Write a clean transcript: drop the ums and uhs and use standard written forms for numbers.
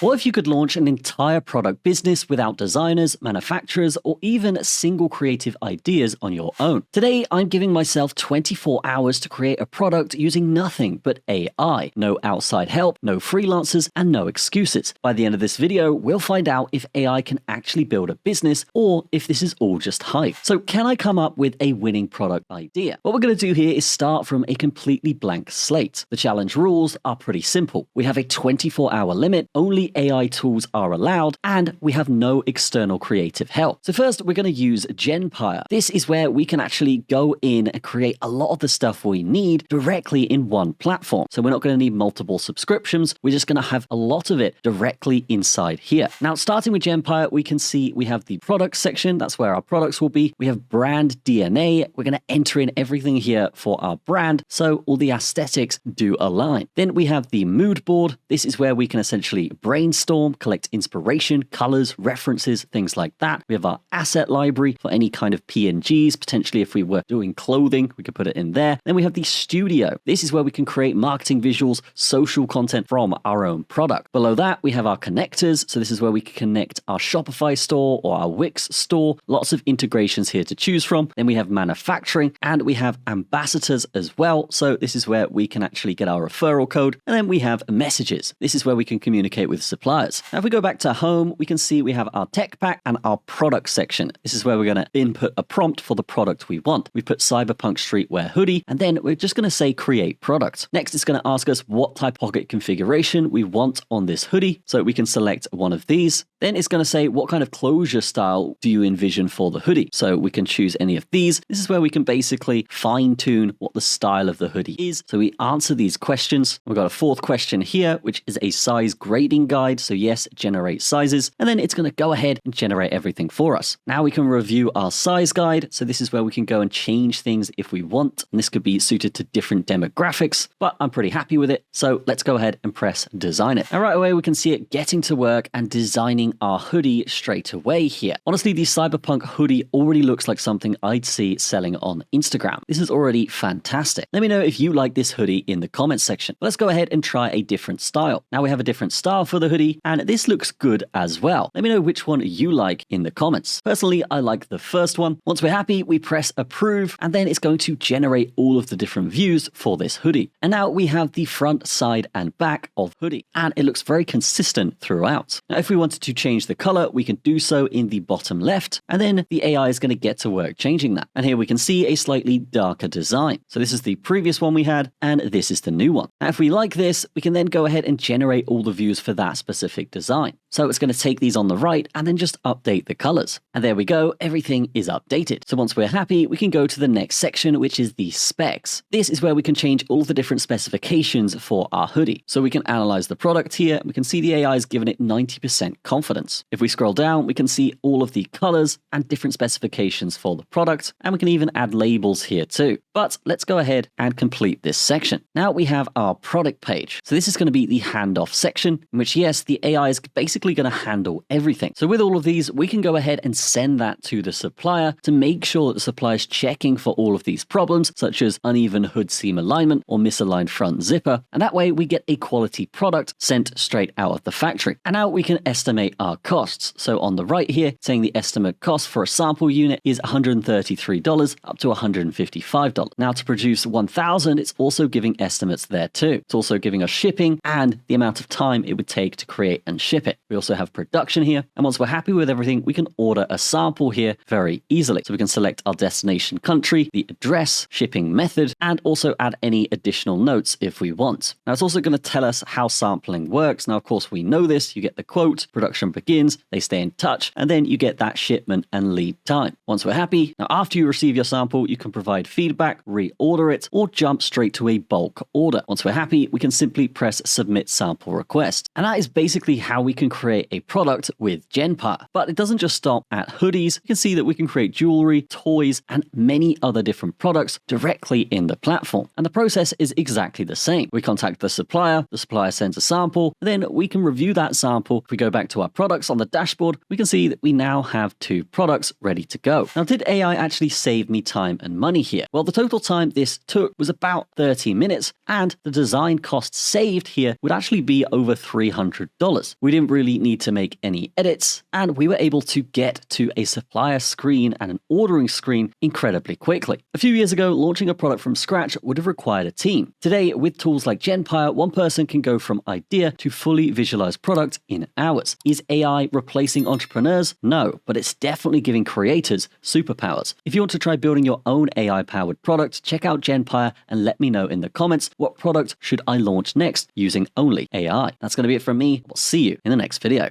What if you could launch an entire product business without designers, manufacturers, or even single creative ideas on your own? Today, I'm giving myself 24 hours to create a product using nothing but AI. No outside help, no freelancers, and no excuses. By the end of this video, we'll find out if AI can actually build a business or if this is all just hype. So can I come up with a winning product idea? What we're going to do here is start from a completely blank slate. The challenge rules are pretty simple. We have a 24-hour limit, only AI tools are allowed, and we have no external creative help. So first, we're going to use Genpire. This is where we can actually go in and create a lot of the stuff we need directly in one platform. So we're not going to need multiple subscriptions. We're just going to have a lot of it directly inside here. Now, starting with Genpire, we can see we have the product section. That's where our products will be. We have brand DNA. We're going to enter in everything here for our brand, so all the aesthetics do align. Then we have the mood board. This is where we can essentially brainstorm, collect inspiration, colors, references, things like that. We have our asset library for any kind of PNGs. Potentially, if we were doing clothing, we could put it in there. Then we have the studio. This is where we can create marketing visuals, social content from our own product. Below that, we have our connectors. So this is where we can connect our Shopify store or our Wix store. Lots of integrations here to choose from. Then we have manufacturing and we have ambassadors as well. So this is where we can actually get our referral code. And then we have messages. This is where we can communicate with suppliers. Now, if we go back to home, we can see we have our tech pack and our product section. This is where we're going to input a prompt for the product we want. We put Cyberpunk Streetwear hoodie, and then we're just going to say create product. Next, it's going to ask us what type of pocket configuration we want on this hoodie. So we can select one of these. Then it's going to say what kind of closure style do you envision for the hoodie. So we can choose any of these. This is where we can basically fine tune what the style of the hoodie is. So we answer these questions. We've got a fourth question here, which is a size grading guide. So yes, generate sizes. And then it's going to go ahead and generate everything for us. Now we can review our size guide. So this is where we can go and change things if we want. And this could be suited to different demographics, but I'm pretty happy with it. So let's go ahead and press design it. Now right away, we can see it getting to work and designing our hoodie straight away here. Honestly, the Cyberpunk hoodie already looks like something I'd see selling on Instagram. This is already fantastic. Let me know if you like this hoodie in the comments section. Let's go ahead and try a different style. Now we have a different style for the hoodie, and this looks good as well. Let me know which one you like in the comments. Personally, I like the first one. Once we're happy, we press approve, and then it's going to generate all of the different views for this hoodie. And now we have the front, side, and back of hoodie, and it looks very consistent throughout. Now, if we wanted to change the color, we can do so in the bottom left, and then the AI is going to get to work changing that. And here we can see a slightly darker design. So this is the previous one we had, and this is the new one. Now, if we like this, we can then go ahead and generate all the views for that specific design. So it's going to take these on the right and then just update the colors. And there we go, everything is updated. So once we're happy, we can go to the next section, which is the specs. This is where we can change all the different specifications for our hoodie. So we can analyze the product here. We can see the AI is giving it 90% confidence. If we scroll down, we can see all of the colors and different specifications for the product. And we can even add labels here too. But let's go ahead and complete this section. Now we have our product page. So this is going to be the handoff section, in which, yes, the AI is basically going to handle everything. So with all of these, we can go ahead and send that to the supplier to make sure that the supplier is checking for all of these problems, such as uneven hood seam alignment or misaligned front zipper. And that way we get a quality product sent straight out of the factory. And now we can estimate our costs. So on the right here, saying the estimate cost for a sample unit is $133 up to $155. Now to produce 1,000, it's also giving estimates there too. It's also giving us shipping and the amount of time it would take to create and ship it. We also have production here. And once we're happy with everything, we can order a sample here very easily. So we can select our destination country, the address, shipping method, and also add any additional notes if we want. Now it's also going to tell us how sampling works. Now, of course, we know this. You get the quote, production begins, they stay in touch, and then you get that shipment and lead time. Once we're happy, now after you receive your sample, you can provide feedback, reorder it, or jump straight to a bulk order. Once we're happy, we can simply press submit sample request. And that is basically how we can create a product with Genpire. But it doesn't just stop at hoodies. You can see that we can create jewelry, toys, and many other different products directly in the platform. And the process is exactly the same. We contact the supplier sends a sample, then we can review that sample. If we go back to our products on the dashboard, we can see that we now have 2 products ready to go. Now, did AI actually save me time and money here? Well, the total time this took was about 30 minutes, and the design cost saved here would actually be over $300. We didn't really need to make any edits, and we were able to get to a supplier screen and an ordering screen incredibly quickly. A few years ago, launching a product from scratch would have required a team. Today, with tools like Genpire, one person can go from idea to fully visualized product in hours. Is AI replacing entrepreneurs? No, but it's definitely giving creators superpowers. If you want to try building your own AI-powered product, check out Genpire and let me know in the comments what product should I launch next using only AI. That's going to be it from me. We'll see you in the next video.